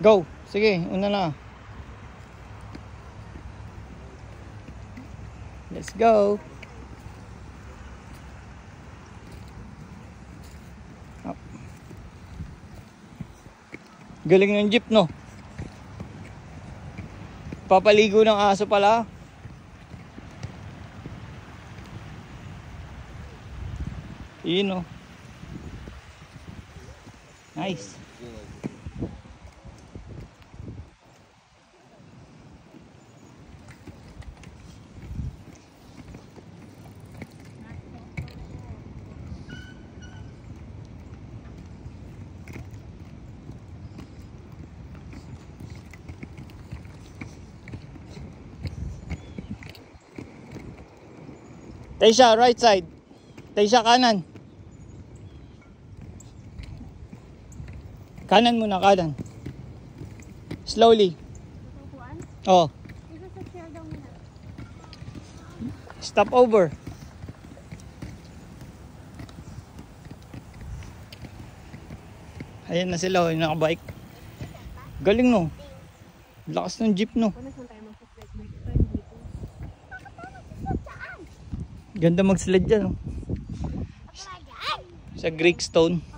Go. Sige, una na. Let's go. Up. Galing ng jeep, no? Papaligo ng aso pala. Yun, no? Nice. Taysha, right side. Taysha, kanan. Kanan muna, kanan. Slowly. Oh. Stop over. Ayan na sila, yung nakabike. Galing, no? Lakas ng jeep, no? Ganda mag-sled dyan, no? Sa Greek Stone.